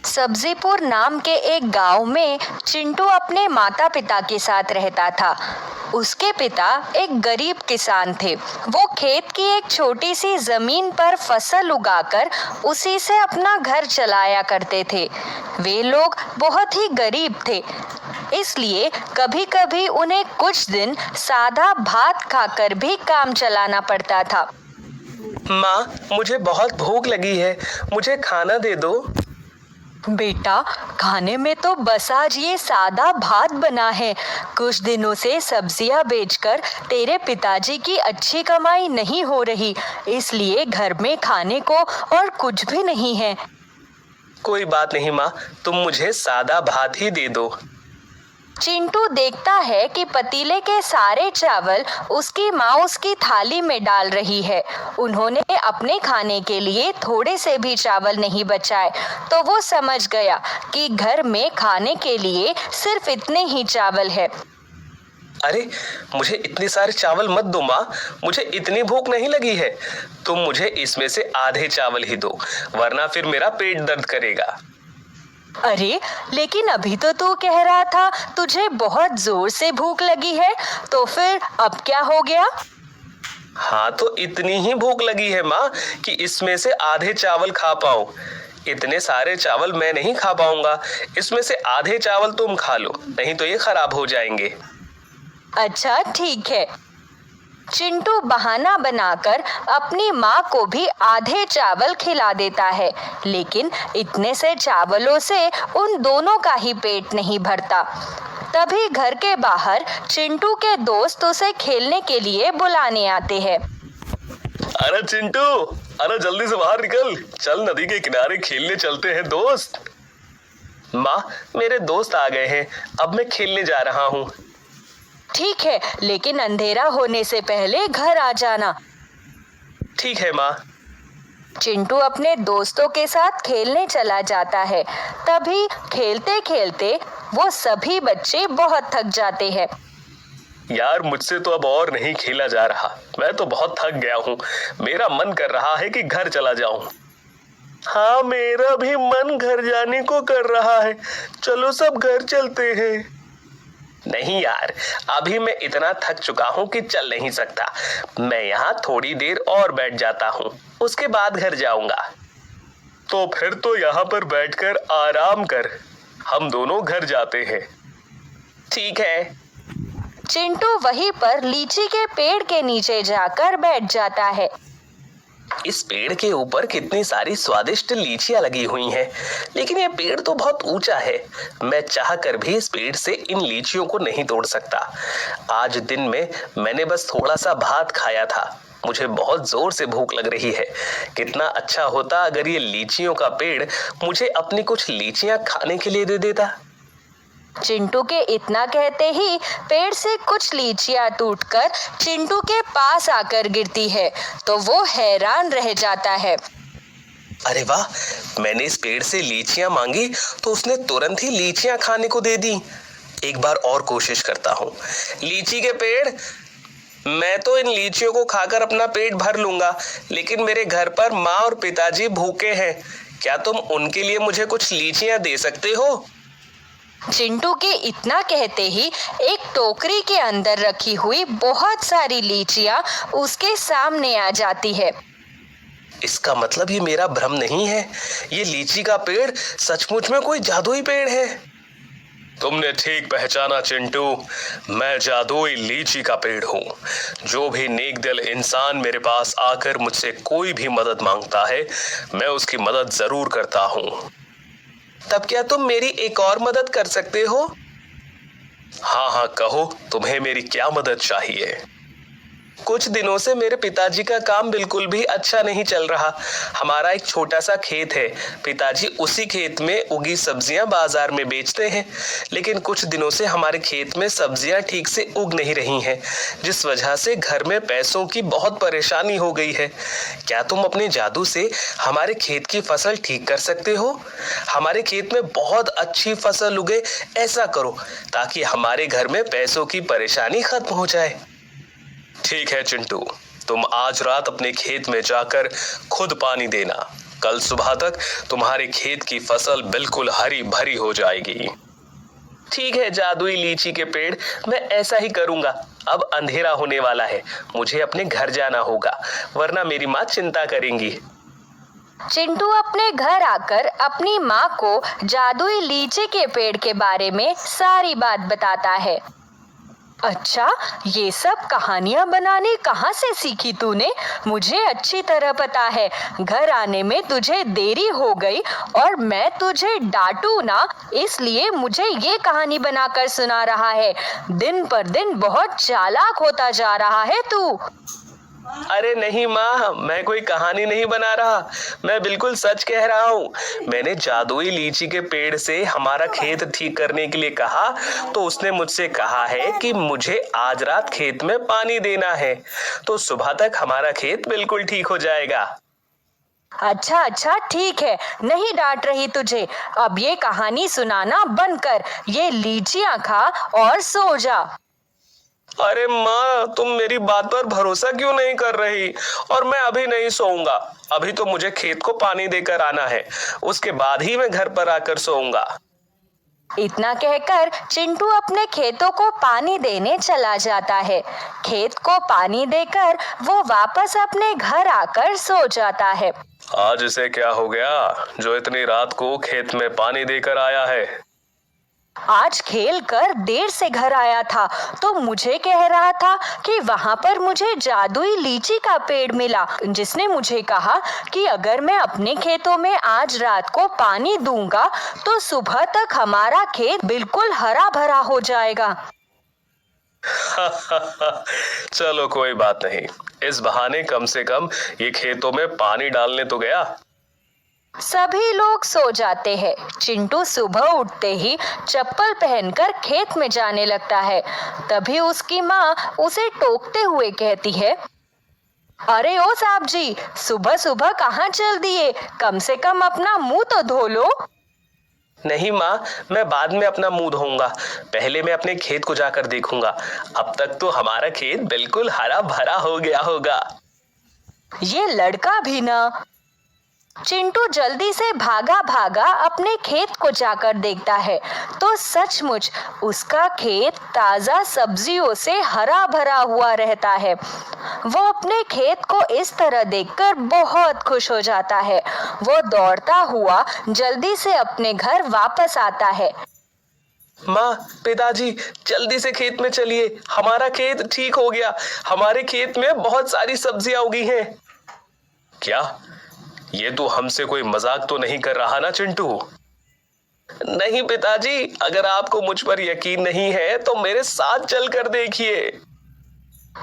सब्जीपुर नाम के एक गांव में चिंटू अपने माता पिता के साथ रहता था। उसके पिता एक गरीब किसान थे। वो खेत की एक छोटी सी जमीन पर फसल उगाकर उसी से अपना घर चलाया करते थे। वे लोग बहुत ही गरीब थे, इसलिए कभी कभी उन्हें कुछ दिन सादा भात खाकर भी काम चलाना पड़ता था। माँ, मुझे बहुत भूख लगी है, मुझे खाना दे दो। बेटा, खाने में तो बस आज ये सादा भात बना है। कुछ दिनों से सब्जियां बेचकर तेरे पिताजी की अच्छी कमाई नहीं हो रही, इसलिए घर में खाने को और कुछ भी नहीं है। कोई बात नहीं माँ, तुम मुझे सादा भात ही दे दो। चिंटू देखता है कि पतीले के सारे चावल उसकी माँ उसकी थाली में डाल रही है। उन्होंने अपने खाने के लिए थोड़े से भी चावल नहीं बचाए, तो वो समझ गया कि घर में खाने के लिए सिर्फ इतने ही चावल है। अरे, मुझे इतने सारे चावल मत दो माँ, मुझे इतनी भूख नहीं लगी है। तुम मुझे इसमें से आधे चावल ही दो, वरना फिर मेरा पेट दर्द करेगा। अरे, लेकिन अभी तो तू कह रहा था तुझे बहुत जोर से भूख लगी है, तो फिर अब क्या हो गया? हाँ, तो इतनी ही भूख लगी है माँ कि इसमें से आधे चावल खा पाऊं। इतने सारे चावल मैं नहीं खा पाऊंगा, इसमें से आधे चावल तुम खा लो, नहीं तो ये खराब हो जाएंगे। अच्छा, ठीक है। चिंटू बहाना बनाकर अपनी माँ को भी आधे चावल खिला देता है, लेकिन इतने से चावलों से उन दोनों का ही पेट नहीं भरता। तभी घर के बाहर चिंटू के दोस्त उसे खेलने के लिए बुलाने आते हैं। अरे चिंटू, अरे जल्दी से बाहर निकल, चल नदी के किनारे खेलने चलते हैं दोस्त। माँ, मेरे दोस्त आ गए हैं, अब मैं खेलने जा रहा हूँ। ठीक है, लेकिन अंधेरा होने से पहले घर आ जाना। ठीक है माँ। चिंटू अपने दोस्तों के साथ खेलने चला जाता है। तभी खेलते खेलते वो सभी बच्चे बहुत थक जाते हैं। यार, मुझसे तो अब और नहीं खेला जा रहा, मैं तो बहुत थक गया हूँ। मेरा मन कर रहा है कि घर चला जाऊं। हाँ, मेरा भी मन घर जाने को कर रहा है, चलो सब घर चलते हैं। नहीं यार, अभी मैं इतना थक चुका हूँ कि चल नहीं सकता। मैं यहाँ थोड़ी देर और बैठ जाता हूँ, उसके बाद घर जाऊंगा। तो फिर तो यहाँ पर बैठकर आराम कर, हम दोनों घर जाते हैं। ठीक है। चिंटू वहीं पर लीची के पेड़ के नीचे जाकर बैठ जाता है। इस पेड़ के ऊपर कितनी सारी स्वादिष्ट लीचियां लगी हुई हैं, लेकिन ये पेड़ तो बहुत ऊंचा है। मैं चाहकर भी इस पेड़ से इन लीचियों को नहीं तोड़ सकता। आज दिन में मैंने बस थोड़ा सा भात खाया था, मुझे बहुत जोर से भूख लग रही है। कितना अच्छा होता अगर ये लीचियों का पेड़ मुझे अपनी कुछ लीचियां खाने के लिए दे देता। चिंटू के इतना कहते ही पेड़ से कुछ लीचियां टूटकर चिंटू के पास आकर गिरती है, तो वो हैरान रह जाता है। अरे वाह, मैंने इस पेड़ से लीचियां मांगी तो उसने तुरंत ही लीचियां खाने को दे दी। एक बार और कोशिश करता हूँ। लीची के पेड़, मैं तो इन लीचियों को खाकर अपना पेट भर लूंगा, लेकिन मेरे घर पर माँ और पिताजी भूखे हैं। क्या तुम उनके लिए मुझे कुछ लीचियां दे सकते हो? चिंटू के इतना कहते ही एक टोकरी के अंदर रखी हुई बहुत सारी लीचियां उसके सामने आ जाती है। इसका मतलब ये मेरा भ्रम नहीं है, ये लीची का पेड़ सचमुच में कोई जादुई पेड़ है। तुमने ठीक पहचाना चिंटू, मैं जादुई लीची का पेड़ हूँ। जो भी नेक दिल इंसान मेरे पास आकर मुझसे कोई भी मदद मांगता है, मैं उसकी मदद जरूर करता हूँ। तब क्या तुम मेरी एक और मदद कर सकते हो? हाँ हाँ, कहो, तुम्हें मेरी क्या मदद चाहिए? कुछ दिनों से मेरे पिताजी का काम बिल्कुल भी अच्छा नहीं चल रहा। हमारा एक छोटा सा खेत है, पिताजी उसी खेत में उगी सब्जियां बाजार में बेचते हैं, लेकिन कुछ दिनों से हमारे खेत में सब्जियां ठीक से उग नहीं रही हैं, जिस वजह से घर में पैसों की बहुत परेशानी हो गई है। क्या तुम अपने जादू से हमारे खेत की फसल ठीक कर सकते हो? हमारे खेत में बहुत अच्छी फसल उगे, ऐसा करो ताकि हमारे घर में पैसों की परेशानी खत्म हो जाए। ठीक है चिंटू, तुम आज रात अपने खेत में जाकर खुद पानी देना, कल सुबह तक तुम्हारे खेत की फसल बिल्कुल हरी भरी हो जाएगी। ठीक है जादुई लीची के पेड़, मैं ऐसा ही करूंगा। अब अंधेरा होने वाला है, मुझे अपने घर जाना होगा, वरना मेरी माँ चिंता करेंगी। चिंटू अपने घर आकर अपनी माँ को जादुई लीची के पेड़ के बारे में सारी बात बताता है। अच्छा, ये सब कहानियां बनाने कहाँ से सीखी तूने? मुझे अच्छी तरह पता है घर आने में तुझे देरी हो गई और मैं तुझे डांटू ना, इसलिए मुझे ये कहानी बनाकर सुना रहा है। दिन पर दिन बहुत चालाक होता जा रहा है तू। अरे नहीं माँ, मैं कोई कहानी नहीं बना रहा, मैं बिल्कुल सच कह रहा हूँ। मैंने जादुई लीची के पेड़ से हमारा खेत ठीक करने के लिए कहा, तो उसने मुझसे कहा है कि मुझे आज रात खेत में पानी देना है, तो सुबह तक हमारा खेत बिल्कुल ठीक हो जाएगा। अच्छा ठीक है, नहीं डांट रही तुझे। अब ये कहानी सुनाना बंद कर, ये लीचियां खा और सो जा। अरे माँ, तुम मेरी बात पर भरोसा क्यों नहीं कर रही? और मैं अभी नहीं सोऊंगा, अभी तो मुझे खेत को पानी देकर आना है, उसके बाद ही मैं घर पर आकर सोऊंगा। इतना कहकर चिंटू अपने खेतों को पानी देने चला जाता है। खेत को पानी देकर वो वापस अपने घर आकर सो जाता है। आज इसे क्या हो गया जो इतनी रात को खेत में पानी देकर आया है? आज खेल कर देर से घर आया था, तो मुझे कह रहा था कि वहाँ पर मुझे जादुई लीची का पेड़ मिला, जिसने मुझे कहा कि अगर मैं अपने खेतों में आज रात को पानी दूंगा तो सुबह तक हमारा खेत बिल्कुल हरा भरा हो जाएगा। चलो कोई बात नहीं, इस बहाने कम से कम ये खेतों में पानी डालने तो गया। सभी लोग सो जाते हैं। चिंटू सुबह उठते ही चप्पल पहनकर खेत में जाने लगता है। तभी उसकी माँ उसे टोकते हुए कहती है, अरे ओ साहब जी, सुबह सुबह कहाँ चल दिए? कम से कम अपना मुंह तो धो लो। नहीं माँ, मैं बाद में अपना मुंह धोऊंगा, पहले मैं अपने खेत को जाकर देखूंगा। अब तक तो हमारा खेत बिल्कुल हरा भरा हो गया होगा। ये लड़का भी ना। चिंटू जल्दी से भागा भागा अपने खेत को जाकर देखता है, तो सचमुच उसका खेत ताजा सब्जियों से हरा भरा हुआ रहता है। वो अपने खेत को इस तरह देखकर बहुत खुश हो जाता है। वो दौड़ता हुआ जल्दी से अपने घर वापस आता है। माँ, पिताजी, जल्दी से खेत में चलिए, हमारा खेत ठीक हो गया, हमारे खेत में बहुत सारी सब्जियां उगी हैं। क्या ये तो हमसे कोई मजाक तो नहीं कर रहा ना चिंटू? नहीं पिताजी, अगर आपको मुझ पर यकीन नहीं है तो मेरे साथ चलकर देखिए।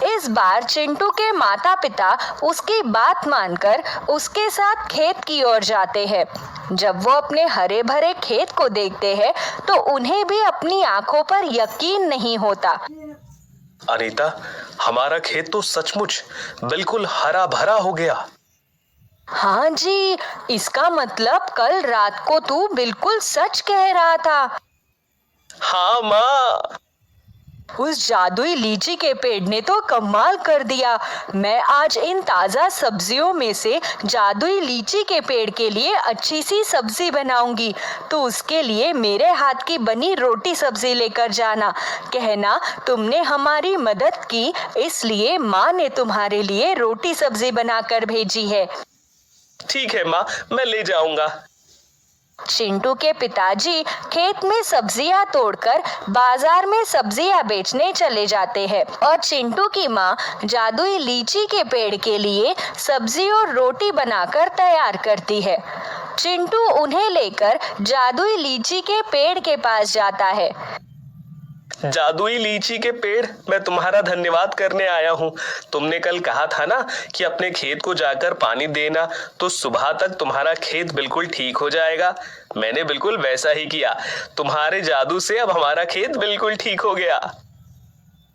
इस बार चिंटू के माता पिता उसकी बात मानकर उसके साथ खेत की ओर जाते हैं। जब वो अपने हरे भरे खेत को देखते हैं तो उन्हें भी अपनी आंखों पर यकीन नहीं होता। अनीता, हमारा खेत तो सचमुच बिल्कुल हरा भरा हो गया। हाँ जी, इसका मतलब कल रात को तू बिल्कुल सच कह रहा था। हाँ माँ। उस जादुई लीची के पेड़ ने तो कमाल कर दिया। मैं आज इन ताजा सब्जियों में से जादुई लीची के पेड़ के लिए अच्छी सी सब्जी बनाऊंगी, तो उसके लिए मेरे हाथ की बनी रोटी सब्जी लेकर जाना। कहना तुमने हमारी मदद की, इसलिए माँ ने तुम्हारे लिए रोटी सब्जी बनाकर भेजी है। ठीक है माँ, मैं ले जाऊंगा। चिंटू के पिताजी खेत में सब्जियां तोड़कर बाजार में सब्जियां बेचने चले जाते हैं और चिंटू की माँ जादुई लीची के पेड़ के लिए सब्जी और रोटी बनाकर तैयार करती है। चिंटू उन्हें लेकर जादुई लीची के पेड़ के पास जाता है। जादुई लीची के पेड़, मैं तुम्हारा धन्यवाद करने आया हूँ। तुमने कल कहा था ना कि अपने खेत को जाकर पानी देना, तो सुबह तक तुम्हारा खेत बिल्कुल ठीक हो जाएगा। मैंने बिल्कुल वैसा ही किया। तुम्हारे जादू से अब हमारा खेत बिल्कुल ठीक हो गया।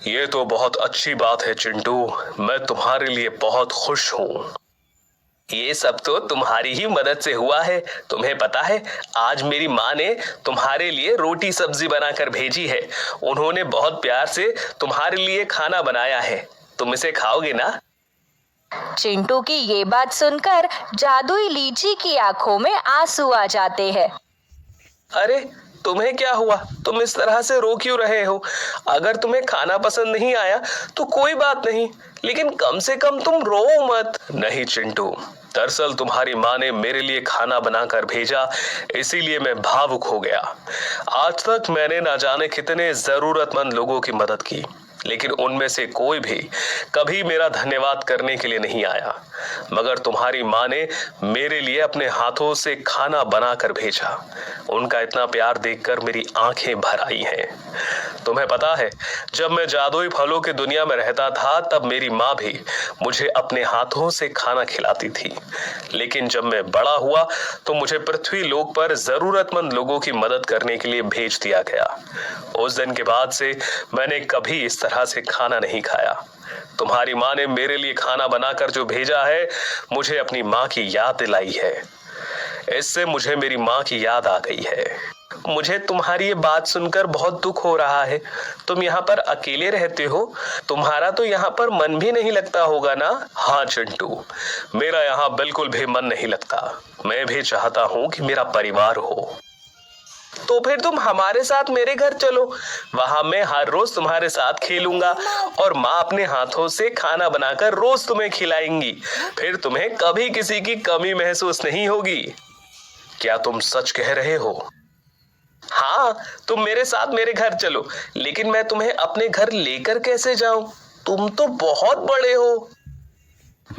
ये तो बहुत अच्छी बात है चिंटू, मैं तुम्हारे लिए बहुत खुश हूँ। ये सब तो तुम्हारी ही मदद से हुआ है। तुम्हें पता है, आज मेरी माँ ने तुम्हारे लिए रोटी सब्जी बनाकर भेजी है। उन्होंने बहुत प्यार से तुम्हारे लिए खाना बनाया है। तुम इसे खाओगे ना? चिंटू की ये बात सुनकर जादुई लीची की आंखों में आंसू आ जाते हैं। अरे तुम्हें क्या हुआ? तुम इस तरह से रो क्यों रहे हो? अगर तुम्हें खाना पसंद नहीं आया तो कोई बात नहीं, लेकिन कम से कम तुम रो मत। नहीं चिंटू, दरअसल तुम्हारी माँ ने मेरे लिए खाना बनाकर भेजा, इसीलिए मैं भावुक हो गया। आज तक मैंने ना जाने कितने जरूरतमंद लोगों की मदद की, लेकिन उनमें से कोई भी कभी मेरा धन्यवाद करने के लिए नहीं आया, मगर तुम्हारी माँ ने मेरे लिए अपने हाथों से खाना बनाकर भेजा। उनका इतना प्यार देखकर मेरी आंखें भर आई हैं। तुम्हें पता है, जब मैं जादुई फलों की दुनिया में रहता था तब मेरी माँ भी मुझे अपने हाथों से खाना खिलाती थी, लेकिन जब मैं बड़ा हुआ तो मुझे पृथ्वी लोक पर जरूरतमंद लोगों की मदद करने के लिए भेज दिया गया। उस दिन के बाद से मैंने कभी इस तरह से खाना नहीं खाया। तुम्हारी माँ ने मेरे लिए खाना बनाकर जो भेजा है, मुझे अपनी माँ की याद दिलाई है। इससे मुझे मेरी माँ की याद आ गई है। मुझे तुम्हारी ये बात सुनकर बहुत दुख हो रहा है। तुम यहाँ पर अकेले रहते हो, तुम्हारा तो यहाँ पर मन भी नहीं लगता होगा ना? हाँ चिंटू, मेरा यहाँ बिल्कुल भी मन नहीं लगता। मैं भी चाहता हूँ कि मेरा परिवार हो। तो फिर तुम हमारे साथ मेरे घर चलो, वहां मैं हर रोज तुम्हारे साथ खेलूंगा और माँ अपने हाथों से खाना बनाकर रोज तुम्हें खिलाएंगी। फिर तुम्हें कभी किसी की कमी महसूस नहीं होगी। क्या तुम सच कह रहे हो? हाँ, तुम मेरे साथ मेरे घर चलो, लेकिन मैं तुम्हें अपने घर लेकर कैसे जाऊं? तुम तो बहुत बड़े हो।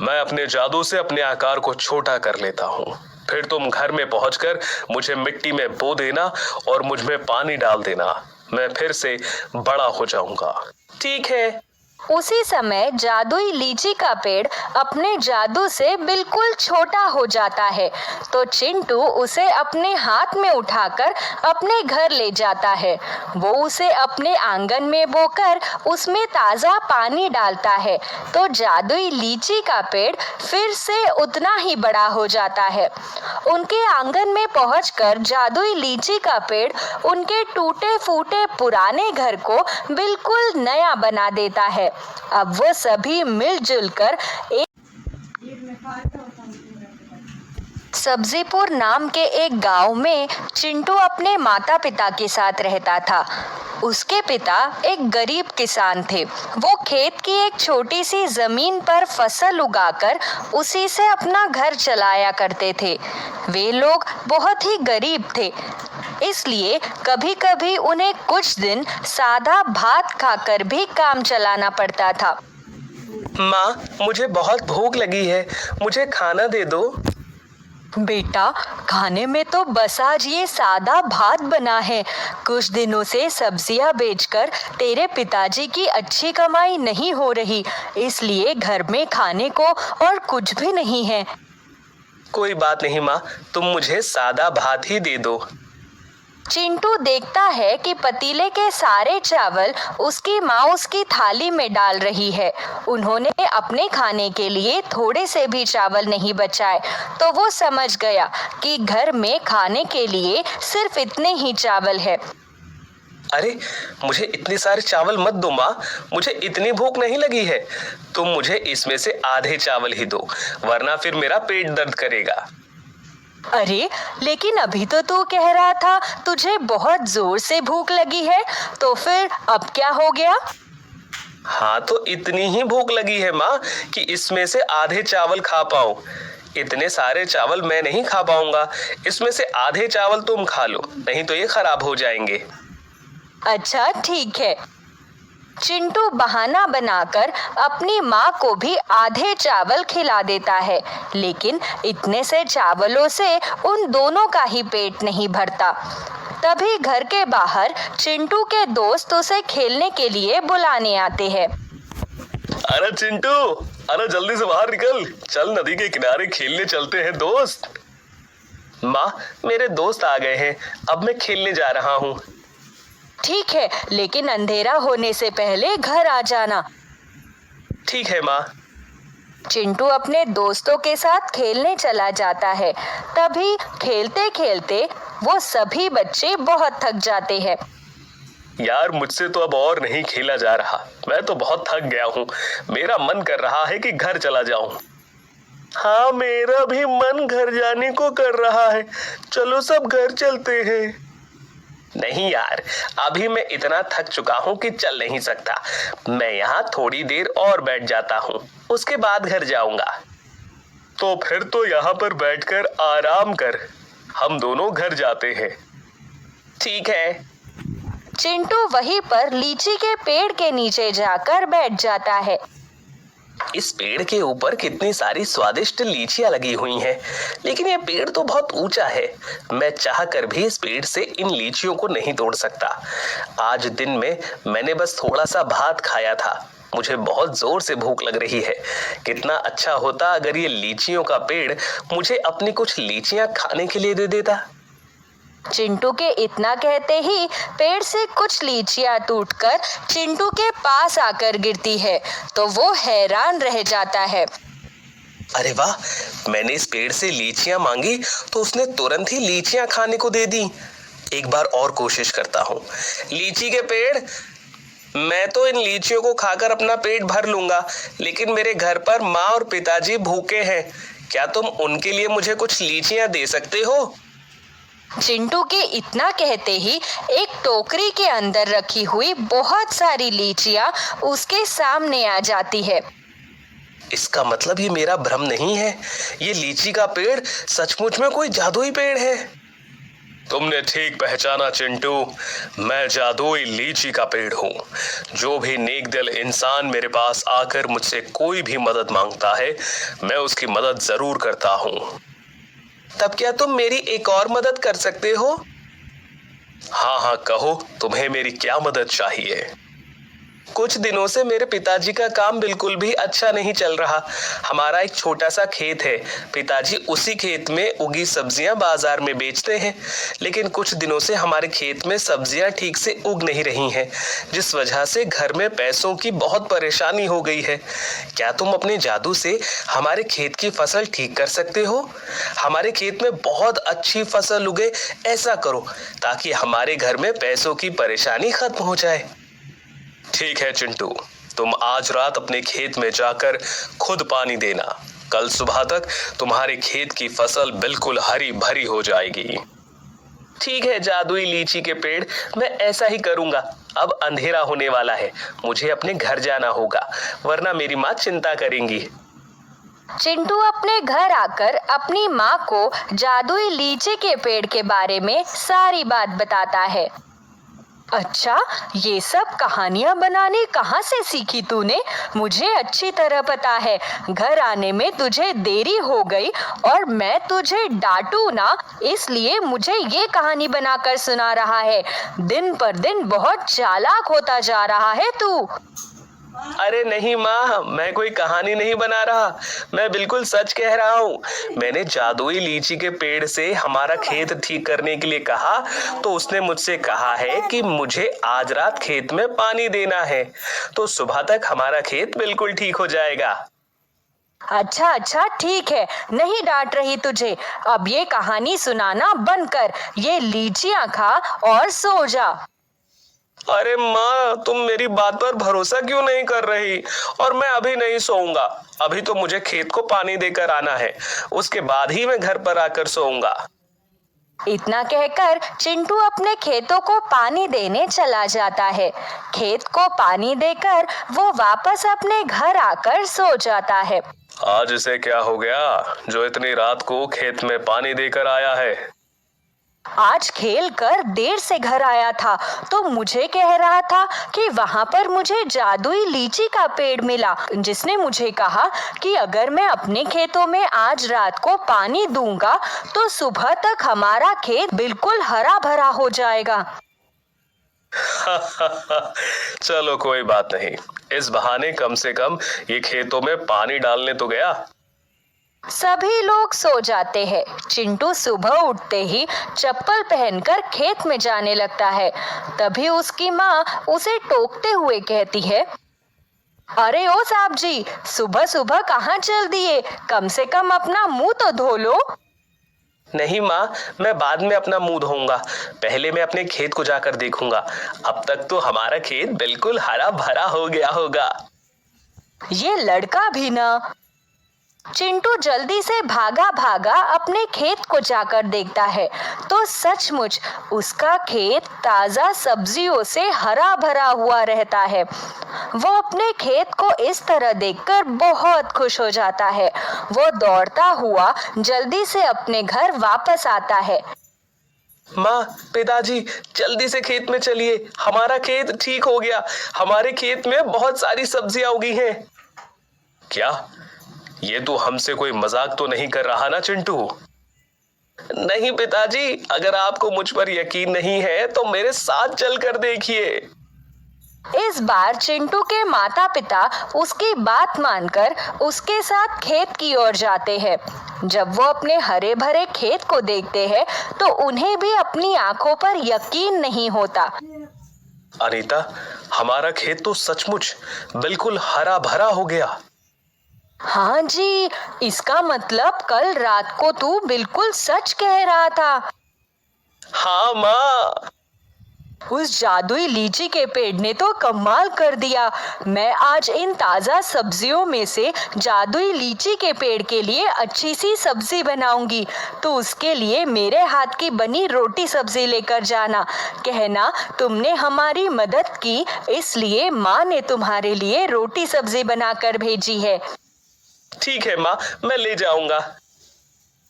मैं अपने जादू से अपने आकार को छोटा कर लेता हूँ। फिर तुम घर में पहुंचकर मुझे मिट्टी में बो देना और मुझ में पानी डाल देना। मैं फिर से बड़ा हो जाऊंगा। ठीक है। उसी समय जादुई लीची का पेड़ अपने जादू से बिल्कुल छोटा हो जाता है, तो चिंटू उसे अपने हाथ में उठाकर अपने घर ले जाता है। वो उसे अपने आंगन में बोकर उसमें ताज़ा पानी डालता है, तो जादुई लीची का पेड़ फिर से उतना ही बड़ा हो जाता है। उनके आंगन में पहुंचकर जादुई लीची का पेड़ उनके टूटे फूटे पुराने घर को बिल्कुल नया बना देता है। अब वो सभी मिलजुल कर एक सब्जीपुर नाम के एक गांव में चिंटू अपने माता पिता के साथ रहता था। उसके पिता एक गरीब किसान थे। वो खेत की एक छोटी सी जमीन पर फसल उगाकर उसी से अपना घर चलाया करते थे। वे लोग बहुत ही गरीब थे, इसलिए कभी-कभी उन्हें कुछ दिन सादा भात खाकर भी काम चलाना पड़ता था। माँ, मुझे बहुत भूख लगी है, मुझे खाना दे दो। बेटा, खाने में तो बस आज ये सादा भात बना है। कुछ दिनों से सब्जियां बेचकर तेरे पिताजी की अच्छी कमाई नहीं हो रही, इसलिए घर में खाने को और कुछ भी नहीं है। कोई बात नहीं माँ, तुम मुझे सादा भात ही दे दो। चिंटू देखता है कि पतीले के सारे चावल उसकी माँ उसकी थाली में डाल रही है। उन्होंने अपने खाने के लिए थोड़े से भी चावल नहीं बचाए, तो वो समझ गया कि घर में खाने के लिए सिर्फ इतने ही चावल है। अरे, मुझे इतने सारे चावल मत दो माँ, मुझे इतनी भूख नहीं लगी है। तुम मुझे इसमें से आधे चावल ही दो, वरना फिर मेरा पेट दर्द करेगा। अरे, लेकिन अभी तो तू कह रहा था तुझे बहुत जोर से भूख लगी है, तो फिर अब क्या हो गया? हाँ, तो इतनी ही भूख लगी है माँ कि इसमें से आधे चावल खा पाऊं। इतने सारे चावल मैं नहीं खा पाऊंगा, इसमें से आधे चावल तुम खा लो, नहीं तो ये खराब हो जाएंगे। अच्छा ठीक है। चिंटू बहाना बनाकर अपनी माँ को भी आधे चावल खिला देता है, लेकिन इतने से चावलों से उन दोनों का ही पेट नहीं भरता। तभी घर के बाहर चिंटू के दोस्त उसे खेलने के लिए बुलाने आते हैं। अरे चिंटू, अरे जल्दी से बाहर निकल, चल नदी के किनारे खेलने चलते हैं दोस्त। माँ, मेरे दोस्त आ गए हैं, अब मैं खेलने जा रहा हूँ। ठीक है, लेकिन अंधेरा होने से पहले घर आ जाना। ठीक है माँ। चिंटू अपने दोस्तों के साथ खेलने चला जाता है। तभी खेलते खेलते वो सभी बच्चे बहुत थक जाते हैं। यार मुझसे तो अब और नहीं खेला जा रहा, मैं तो बहुत थक गया हूँ। मेरा मन कर रहा है कि घर चला जाऊं। हाँ मेरा भी मन घर जाने को कर रहा है, चलो सब घर चलते हैं। नहीं यार, अभी मैं इतना थक चुका हूँ कि चल नहीं सकता। मैं यहाँ थोड़ी देर और बैठ जाता हूँ, उसके बाद घर जाऊंगा। तो फिर तो यहाँ पर बैठकर आराम कर, हम दोनों घर जाते हैं। ठीक है। चिंटू वहीं पर लीची के पेड़ के नीचे जाकर बैठ जाता है। इस पेड़ के ऊपर कितनी सारी स्वादिष्ट लीचियां लगी हुई हैं, लेकिन ये पेड़ तो बहुत ऊंचा है। मैं चाह कर भी इस पेड़ से इन लीचियों को नहीं तोड़ सकता। आज दिन में मैंने बस थोड़ा सा भात खाया था, मुझे बहुत जोर से भूख लग रही है। कितना अच्छा होता अगर ये लीचियों का पेड़ मुझे अपनी कुछ लीचियां खाने के लिए दे देता। चिंटू के इतना कहते ही पेड़ से कुछ लीचियां टूटकर चिंटू के पास आकर गिरती है, तो वो हैरान रह जाता है। अरे वाह, मैंने इस पेड़ से लीचियां मांगी तो उसने तुरंत ही लीचियां खाने को दे दी। एक बार और कोशिश करता हूँ। लीची के पेड़, मैं तो इन लीचियों को खाकर अपना पेट भर लूंगा, लेकिन मेरे घर पर माँ और पिताजी भूखे हैं। क्या तुम उनके लिए मुझे कुछ लीचियां दे सकते हो? चिंटू के इतना कहते ही एक टोकरी के अंदर रखी हुई बहुत सारी लीचियां उसके सामने आ जाती है। इसका मतलब ये मेरा भ्रम नहीं है, ये लीची का पेड़ सचमुच में कोई जादुई पेड़ है। तुमने ठीक पहचाना चिंटू, मैं जादुई लीची का पेड़ हूँ। जो भी नेक दिल इंसान मेरे पास आकर मुझसे कोई भी मदद मांगता है, मैं उसकी मदद जरूर करता हूँ। तब क्या तुम मेरी एक और मदद कर सकते हो? हाँ हाँ कहो, तुम्हें मेरी क्या मदद चाहिए? कुछ दिनों से मेरे पिताजी का काम बिल्कुल भी अच्छा नहीं चल रहा। हमारा एक छोटा सा खेत है, पिताजी उसी खेत में उगी सब्जियां बाजार में बेचते हैं, लेकिन कुछ दिनों से हमारे खेत में सब्जियां ठीक से उग नहीं रही हैं, जिस वजह से घर में पैसों की बहुत परेशानी हो गई है। क्या तुम अपने जादू से हमारे खेत की फसल ठीक कर सकते हो? हमारे खेत में बहुत अच्छी फसल उगे, ऐसा करो ताकि हमारे घर में पैसों की परेशानी खत्म हो जाए। ठीक है चिंटू, तुम आज रात अपने खेत में जाकर खुद पानी देना। कल सुबह तक तुम्हारे खेत की फसल बिल्कुल हरी भरी हो जाएगी। ठीक है जादुई लीची के पेड़, मैं ऐसा ही करूंगा। अब अंधेरा होने वाला है, मुझे अपने घर जाना होगा, वरना मेरी माँ चिंता करेंगी। चिंटू अपने घर आकर अपनी माँ को जादुई लीची के पेड़ के बारे में सारी बात बताता है। अच्छा, ये सब कहानियां बनाने कहाँ से सीखी तूने? मुझे अच्छी तरह पता है घर आने में तुझे देरी हो गई और मैं तुझे डांटू ना, इसलिए मुझे ये कहानी बनाकर सुना रहा है। दिन पर दिन बहुत चालाक होता जा रहा है तू। अरे नहीं माँ, मैं कोई कहानी नहीं बना रहा, मैं बिल्कुल सच कह रहा हूँ। मैंने जादुई लीची के पेड़ से हमारा खेत ठीक करने के लिए कहा, तो उसने मुझसे कहा है कि मुझे आज रात खेत में पानी देना है, तो सुबह तक हमारा खेत बिल्कुल ठीक हो जाएगा। अच्छा अच्छा ठीक है, नहीं डांट रही तुझे। अब ये कहानी सुनाना बंद कर, ये लीचियां खा और सो जा। अरे माँ, तुम मेरी बात पर भरोसा क्यों नहीं कर रही? और मैं अभी नहीं सोऊंगा, अभी तो मुझे खेत को पानी देकर आना है, उसके बाद ही मैं घर पर आकर सोऊंगा। इतना कहकर चिंटू अपने खेतों को पानी देने चला जाता है। खेत को पानी देकर वो वापस अपने घर आकर सो जाता है। आज इसे क्या हो गया जो इतनी रात को खेत में पानी देकर आया है? आज खेल कर देर से घर आया था, तो मुझे कह रहा था कि वहां पर मुझे जादुई लीची का पेड़ मिला, जिसने मुझे कहा कि अगर मैं अपने खेतों में आज रात को पानी दूंगा तो सुबह तक हमारा खेत बिल्कुल हरा भरा हो जाएगा। चलो कोई बात नहीं, इस बहाने कम से कम ये खेतों में पानी डालने तो गया। सभी लोग सो जाते हैं। चिंटू सुबह उठते ही चप्पल पहनकर खेत में जाने लगता है। तभी उसकी माँ उसे टोकते हुए कहती है, अरे ओ साहब जी, सुबह सुबह कहाँ चल दिए? कम से कम अपना मुंह तो धो लो। नहीं माँ, मैं बाद में अपना मुंह धोऊंगा। पहले मैं अपने खेत को जाकर देखूंगा। अब तक तो हमारा खेत बिल्कुल हरा भरा हो गया होगा। ये लड़का भी ना। चिंटू जल्दी से भागा भागा अपने खेत को जाकर देखता है तो सचमुच उसका खेत ताजा सब्जियों से हरा भरा हुआ रहता है। वो अपने खेत को इस तरह देखकर बहुत खुश हो जाता है। वो दौड़ता हुआ जल्दी से अपने घर वापस आता है। माँ, पिताजी, जल्दी से खेत में चलिए, हमारा खेत ठीक हो गया। हमारे खेत में बहुत सारी सब्जियां उगी हैं। क्या ये तू हमसे कोई मजाक तो नहीं कर रहा ना चिंटू? नहीं पिताजी, अगर आपको मुझ पर यकीन नहीं है तो मेरे साथ चलकर देखिए। इस बार चिंटू के माता पिता उसकी बात मानकर उसके साथ खेत की ओर जाते हैं। जब वो अपने हरे भरे खेत को देखते हैं तो उन्हें भी अपनी आंखों पर यकीन नहीं होता। अनीता, हमारा खेत तो सचमुच बिल्कुल हरा भरा हो गया। हाँ जी, इसका मतलब कल रात को तू बिल्कुल सच कह रहा था। हाँ माँ। उस जादुई लीची के पेड़ ने तो कमाल कर दिया। मैं आज इन ताजा सब्जियों में से जादुई लीची के पेड़ के लिए अच्छी सी सब्जी बनाऊंगी। तो उसके लिए मेरे हाथ की बनी रोटी सब्जी लेकर जाना। कहना तुमने हमारी मदद की, इसलिए माँ ने तुम्हारे लिए रोटी सब्जी बनाकर भेजी है। ठीक है माँ, मैं ले जाऊंगा।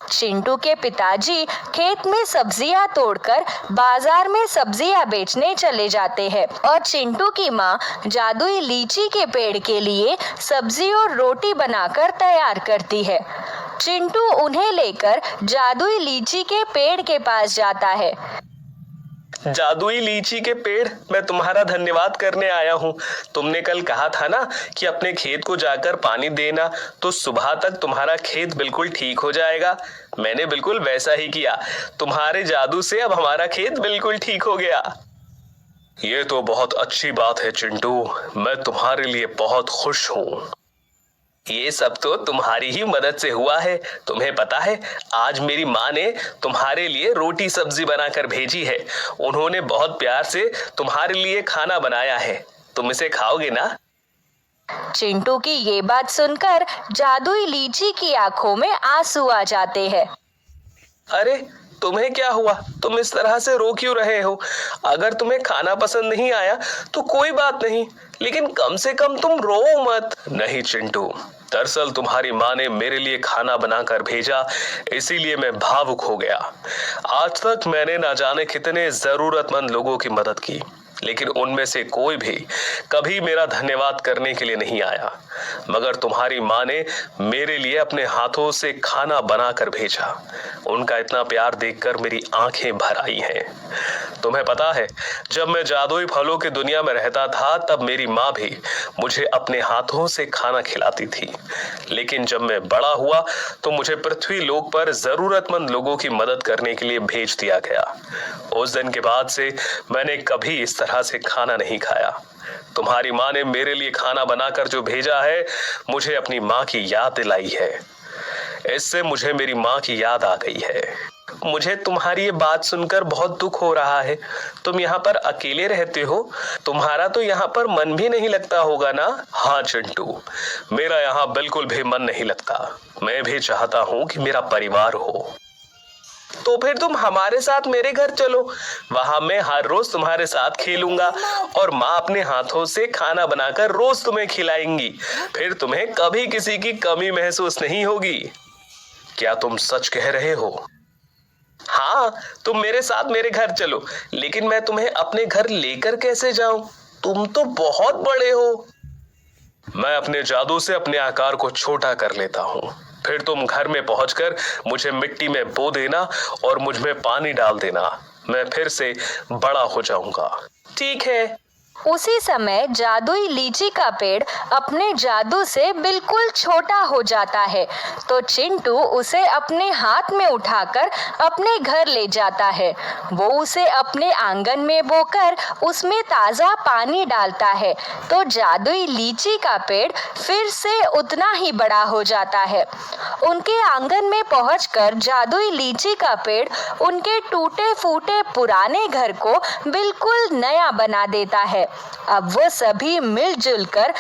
चिंटू के पिताजी खेत में सब्जियां तोड़कर बाजार में सब्जियां बेचने चले जाते हैं और चिंटू की माँ जादुई लीची के पेड़ के लिए सब्जी और रोटी बनाकर तैयार करती है। चिंटू उन्हें लेकर जादुई लीची के पेड़ के पास जाता है। जादुई लीची के पेड़, मैं तुम्हारा धन्यवाद करने आया हूँ। तुमने कल कहा था ना कि अपने खेत को जाकर पानी देना, तो सुबह तक तुम्हारा खेत बिल्कुल ठीक हो जाएगा। मैंने बिल्कुल वैसा ही किया। तुम्हारे जादू से अब हमारा खेत बिल्कुल ठीक हो गया। ये तो बहुत अच्छी बात है चिंटू, मैं तुम्हारे लिए बहुत खुश हूँ। ये सब तो तुम्हारी ही मदद से हुआ है। तुम्हें पता है, आज मेरी माँ ने तुम्हारे लिए रोटी सब्जी बनाकर भेजी है। उन्होंने बहुत प्यार से तुम्हारे लिए खाना बनाया है। तुम इसे खाओगे ना? चिंटू की ये बात सुनकर जादुई लीची की आंखों में आंसू आ जाते हैं। अरे, तुम्हें क्या हुआ? तुम इस तरह से रो क्यों रहे हो? अगर तुम्हें खाना पसंद नहीं आया तो कोई बात नहीं, लेकिन कम से कम तुम रो मत। नहीं चिंटू, दरअसल तुम्हारी माँ ने मेरे लिए खाना बनाकर भेजा, इसीलिए मैं भावुक हो गया। आज तक मैंने ना जाने कितने जरूरतमंद लोगों की मदद की, लेकिन उनमें से कोई भी कभी मेरा धन्यवाद करने के लिए नहीं आया। मगर तुम्हारी माँ ने मेरे लिए अपने हाथों से खाना बनाकर भेजा। उनका इतना प्यार देखकर मेरी आंखें भर आई हैं। तुम्हें पता है, जब मैं जादुई फलों की दुनिया में रहता था तब मेरी माँ भी मुझे अपने हाथों से खाना खिलाती थी। लेकिन जब मैं बड़ा हुआ तो मुझे पृथ्वी लोक पर जरूरतमंद लोगों की मदद करने के लिए भेज दिया गया। उस दिन के बाद से मैंने कभी इस तरह से खाना नहीं खाया। तुम्हारी माँ ने मेरे लिए खाना बनाकर जो भेजा है, मुझे अपनी माँ की याद दिलाई है। इससे मुझे मेरी माँ की याद आ गई है। मुझे तुम्हारी ये बात सुनकर बहुत दुख हो रहा है। तुम यहाँ पर अकेले रहते हो, तुम्हारा तो यहाँ पर मन भी नहीं लगता होगा ना? हाँ चिंटू, मेरा यहाँ बिल्कुल भी मन नहीं लगता। मैं भी चाहता हूँ कि मेरा परिवार हो। तो फिर तुम हमारे साथ मेरे घर चलो, वहां मैं हर रोज तुम्हारे साथ खेलूंगा और माँ अपने हाथों से खाना बनाकर रोज तुम्हें खिलाएंगी। फिर तुम्हें कभी किसी की कमी महसूस नहीं होगी। क्या तुम सच कह रहे हो? हाँ, तुम मेरे साथ मेरे घर चलो, लेकिन मैं तुम्हें अपने घर लेकर कैसे जाऊं? तुम तो बहुत बड़े हो। मैं अपने जादू से अपने आकार को छोटा कर लेता हूँ। फिर तुम घर में पहुंचकर मुझे मिट्टी में बो देना और मुझ में पानी डाल देना। मैं फिर से बड़ा हो जाऊंगा। ठीक है। उसी समय जादुई लीची का पेड़ अपने जादू से बिल्कुल छोटा हो जाता है, तो चिंटू उसे अपने हाथ में उठाकर अपने घर ले जाता है। वो उसे अपने आंगन में बोकर उसमें ताज़ा पानी डालता है, तो जादुई लीची का पेड़ फिर से उतना ही बड़ा हो जाता है। उनके आंगन में पहुंचकर जादुई लीची का पेड़ उनके टूटे फूटे पुराने घर को बिल्कुल नया बना देता है। अब वो सभी मिलजुल कर